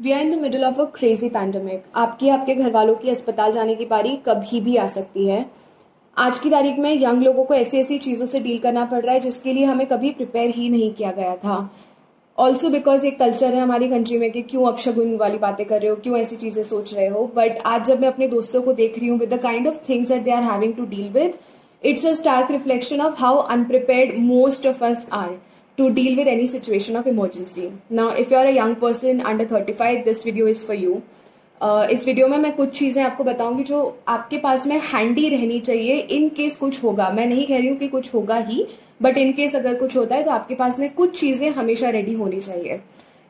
We are in the middle of a crazy pandemic. आपकी आपके घर वालों की अस्पताल जाने की बारी कभी भी आ सकती है। आज की तारीख में यंग लोगों को ऐसी ऐसी चीज़ों से डील करना पड़ रहा है जिसके लिए हमें कभी प्रिपेयर ही नहीं किया गया था। ऑल्सो बिकॉज एक कल्चर है हमारी कंट्री में कि क्यों अपशगुन वाली बातें कर रहे हो, क्यों ऐसी चीज़ें सोच रहे हो। बट आज जब मैं अपने दोस्तों को देख रही हूँ with the kind of things that they are having to deal with, it's a stark reflection of how unprepared most of us are to deal with any situation of emergency. Now, if you are a young person under 35, this video is for you. इस video में मैं कुछ चीज़ें आपको बताऊंगी जो आपके पास में हैंडी रहनी चाहिए इन केस कुछ होगा। मैं नहीं कह रही हूँ कि कुछ होगा ही, बट इन केस अगर कुछ होता है तो आपके पास में कुछ चीज़ें हमेशा रेडी होनी चाहिए।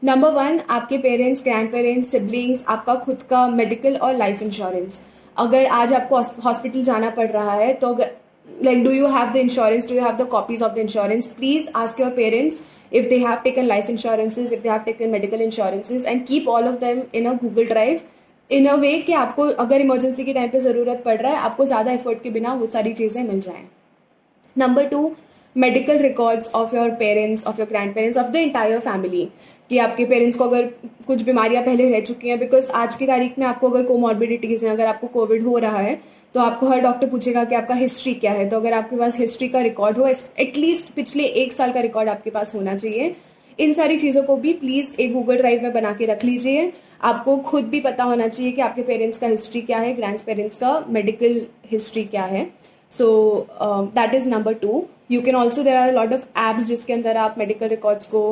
नंबर वन, आपके पेरेंट्स, ग्रैंड पेरेंट्स, सिबलिंग्स, आपका खुद का मेडिकल और लाइफ इंश्योरेंस। अगर आज आपको हॉस्पिटल जाना पड़ रहा है तो अगर like do you have the insurance, do you have the copies of the insurance? Please ask your parents if they have taken life insurances, if they have taken medical insurances, and keep all of them in a Google Drive in a way कि आपको अगर emergency के time पे ज़रूरत पड़ रहा है आपको ज़्यादा एफर्ट के बिना वो सारी चीज़ें मिल जाएं। Number two, medical records of your parents, of your grand parents, of the entire family. कि आपके पेरेंट्स को अगर कुछ बीमारियां पहले रह चुकी हैं, बिकॉज आज की तारीख में आपको अगर कोमॉर्बिडिटीज हैं, अगर आपको कोविड हो रहा है तो आपको हर डॉक्टर पूछेगा कि आपका हिस्ट्री क्या है। तो अगर आपके पास हिस्ट्री का रिकॉर्ड हो, एटलीस्ट पिछले 1 साल का रिकॉर्ड आपके पास होना चाहिए। इन सारी चीजों को भी प्लीज एक गूगल ड्राइव में बना के रख लीजिए। आपको खुद भी पता होना चाहिए कि आपके पेरेंट्स का हिस्ट्री क्या है, ग्रैंड पेरेंट्स का मेडिकल हिस्ट्री क्या है। So that is number two. You can also, there are lot of apps जिसके अंदर आप मेडिकल रिकॉर्ड्स को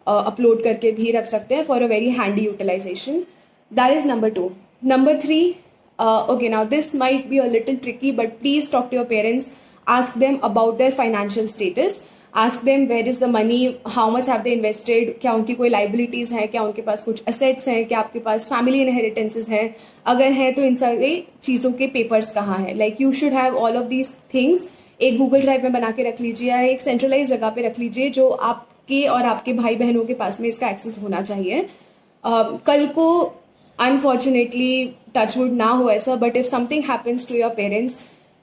अपलोड करके भी रख सकते हैं for a very handy utilization. That is number two. Number three, okay, now this might be a little tricky, but please talk to your parents. Ask them about their financial status. Ask them where is the money, how much have they invested, क्या उनकी कोई liabilities हैं, क्या उनके पास कुछ assets हैं, क्या आपके पास family inheritances हैं, अगर है तो इन सारी चीज़ों के papers कहाँ हैं। Like you should have all of these things एक Google Drive में बना के रख लीजिए या एक centralized जगह पे रख लीजिए जो आपके और आपके भाई बहनों के पास में इसका access होना चाहिए। कल को अनफॉर्चुनेटली टचवुड ना हो ऐसा, but if something happens to your parents,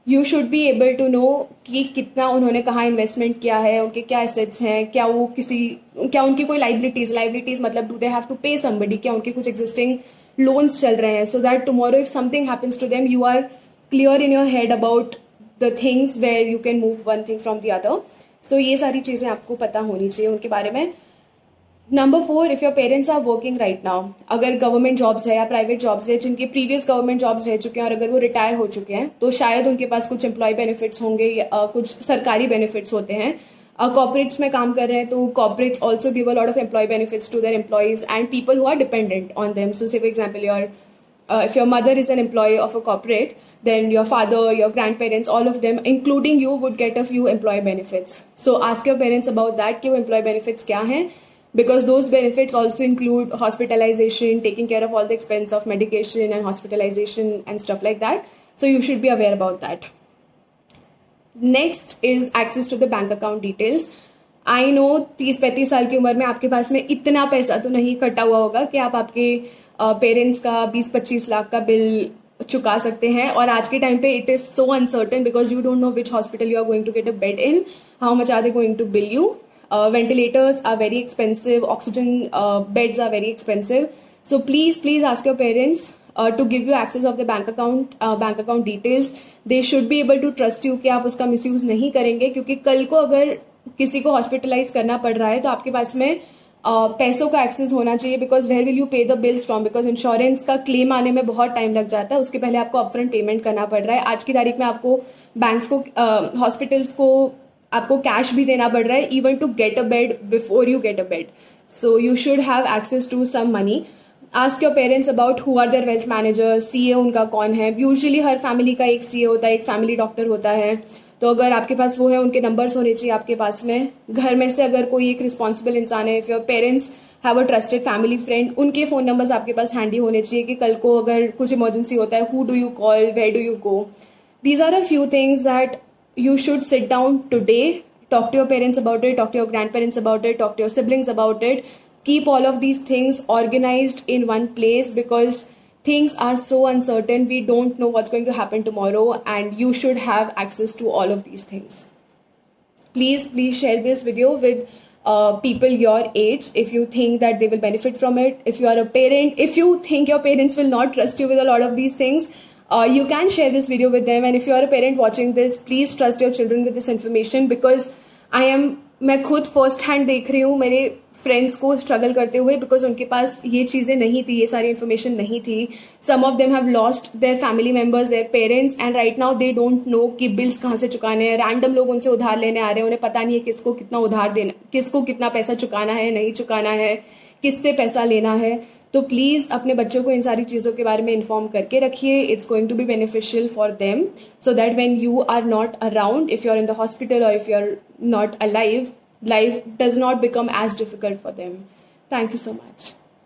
you should be able to know कि कितना उन्होंने कहाँ इन्वेस्टमेंट किया है, उनके क्या एसेट्स हैं, क्या उनकी कोई लाइबिलिटीज मतलब do they have to pay somebody, क्या उनके कुछ एग्जिस्टिंग लोन्स चल रहे हैं, so that tomorrow if something happens to them you are clear in your head about the things where you can move one thing from the other. सो ये सारी चीजें आपको पता होनी चाहिए उनके बारे में। Number four, if your parents are working right now, अगर गवर्नमेंट जॉब्स है या प्राइवेट जॉब्स है, जिनके प्रीवियस गवर्नमेंट जॉब्स रह चुके हैं और अगर वो रिटायर हो चुके हैं तो शायद उनके पास कुछ एम्प्लॉय बेनिफिट्स होंगे या कुछ सरकारी बेनिफिट्स होते हैं। कॉर्पोरेट्स में काम कर रहे हैं तो corporates also give a lot of employ benefits to their employees and people who are dependent on them. So say for example your if your mother is an employee of a corporate, then your father, your grandparents, all of them, including you, would get a few employee benefits. So ask your parents about that कि वो employee benefits क्या हैं, because those benefits also include hospitalization, taking care of all the expense of medication and hospitalization and stuff like that. So you should be aware about that. Next is access to the bank account details. I know 30-35 साल की उम्र में आपके पास में इतना पैसा तो नहीं इकट्ठा हुआ होगा कि आप आपके पेरेंट्स का 20-25 लाख का बिल चुका सकते हैं। और आज के टाइम पे it is so uncertain because you don't know which hospital you are going to get a bed in, how much are they going to bill you, ventilators are very expensive, oxygen beds are very expensive. So please ask your parents to give you access of the bank account details. They should be able to trust you कि आप उसका misuse नहीं करेंगे, क्योंकि कल को अगर किसी को हॉस्पिटलाइज करना पड़ रहा है तो आपके पास में पैसों का एक्सेस होना चाहिए, बिकॉज वेयर विल यू पे the bills from, because insurance का क्लेम आने में बहुत टाइम लग जाता है, उसके पहले आपको अपफ्रंट पेमेंट करना पड़ रहा है। आज की तारीख में आपको बैंक्स को, हॉस्पिटल्स को आपको कैश भी देना पड़ रहा है even to get a bed before you get a bed. So you should have access to some money. Ask your parents about who are their wealth managers, CA उनका कौन है। यूजुअली हर फैमिली का एक सीए होता है, एक family doctor होता है, तो अगर आपके पास वो है उनके नंबर्स होने चाहिए आपके पास में। घर में से अगर कोई एक रिस्पॉन्सिबल इंसान है, if your parents have a trusted family friend, उनके फोन नंबर्स आपके पास हैंडी होने चाहिए कि कल को अगर कुछ इमरजेंसी होता है, who do you call, where do you go. These are a few things that you should sit down today, talk to your parents about it, talk to your grandparents about it, talk to your siblings about it. Keep all of these things organized in one place because things are so uncertain. We don't know what's going to happen tomorrow, and you should have access to all of these things. Please share this video with people your age if you think that they will benefit from it. If you are a parent, if you think your parents will not trust you with a lot of these things, you can share this video with them. And if you are a parent watching this, please trust your children with this information, because मैं खुद first hand देख रही हूँ मेरे friends को struggle करते हुए, because उनके पास ये चीजें नहीं थी, ये सारी इन्फॉर्मेशन नहीं थी. Some of them have lost their family members, their parents, and right now they don't know कि बिल्स कहाँ से चुकाने हैं. रैंडम लोग उनसे उधार लेने आ रहे हैं, उन्हें पता नहीं है किसको कितना उधार देना, किसको कितना पैसा चुकाना है, नहीं चुकाना है, किससे पैसा लेना है. तो प्लीज अपने बच्चों को इन सारी चीजों के बारे में इन्फॉर्म करके रखिए. It's going to be beneficial for them, so that when you are not around, if you are in the hospital और if you are not alive, life does not become as difficult for them. Thank you so much.